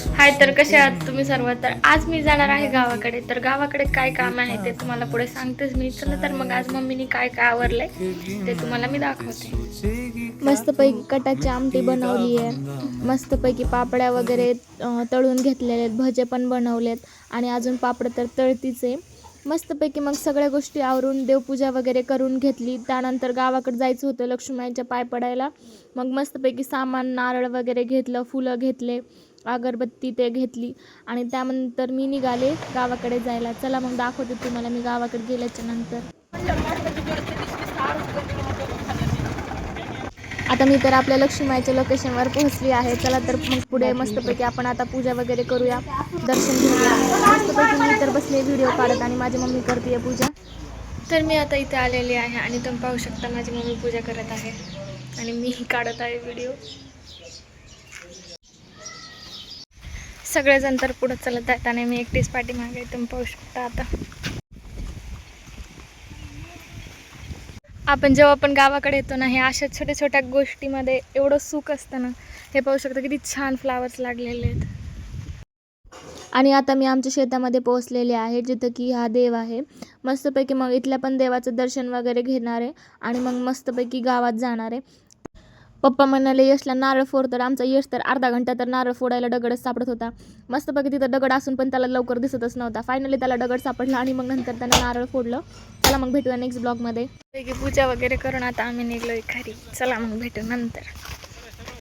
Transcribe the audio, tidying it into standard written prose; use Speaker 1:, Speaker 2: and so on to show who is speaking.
Speaker 1: हाय, तर कसे आहात तुम्ही सर्व? तर आज मी जाणार आहे गावाकडे. तर गावाकडे काय काम आहे ते तुम्हाला पुढे सांगतेच मी. चला तर मग आज मम्मीने काय काय आवरलंय ते तुम्हाला मी दाखवते. मस्तपैकी कटाची आमटी बनवली आहे, मस्तपैकी पापड्या वगैरे तळून घेतलेले आहेत, भजे पण बनवलेत आणि अजून पापड तर तळतीच आहे. मस्तपैकी मग सगळ्या गोष्टी आवरून देवपूजा वगैरे करून घेतली. त्यानंतर गावाकडे जायचं होतं लक्ष्मीमाईच्या पाय पडायला. मग मस्तपैकी सामान, नारळ वगैरे घेतलं, फुलं घेतले, अगरबत्ती ते घेतली आणि त्यानंतर मी निघाले गावाकडे जायला. चला मग दाखवते तुम्हाला मी गावाकडे गेल्याच्या नंतर. आता मी तर आपल्या लक्ष्मीमाईच्या लोकेशनवर पोहोचली आहे. चला तर मग पुढे मस्तपैकी आपण आता पूजा वगैरे करूया, दर्शन घेऊया. मस्तपैकी मी तर बसले व्हिडिओ काढत आणि माझी मम्मी करते पूजा. तर मी आता इथे आलेली आहे आणि तुम्ही पाहू शकता माझी मम्मी पूजा करत आहे आणि मी काढत आहे व्हिडिओ. सगळेजण तर पुढे चलत आहेत आणि मी एकटीच पाठीमागे, तुम्ही पाहू शकता. आता आपण जेव्हा आपण गावाकडे येतो ना, हे अशा छोट्या छोट्या गोष्टीमध्ये एवढं सुख असतं ना. हे पाहू शकता किती छान फ्लावर्स लागलेले आहेत. आणि आता मी आमच्या शेतामध्ये पोहोचलेले आहे, जिथं की हा देव आहे. मस्तपैकी मग इथल्या पण देवाचं दर्शन वगैरे घेणार आहे आणि मग मस्तपैकी गावात जाणार आहे. पप्पा म्हणाले यशला नारळ फोड, तर आमचा यश तर अर्धा घंटा तर नारळ फोडायला दगडच सापडत होता. मस्तपैकी तिथं दगड असून पण त्याला लवकर दिसतच नव्हता. फायनली त्याला दगड सापडला आणि मग नंतर त्यानं नारळ फोडलं. चला मग भेटूया नेक्स्ट ब्लॉगमध्ये. पूजा वगैरे करून आता आम्ही निघलोय घरी. चला मग भेटू नंतर.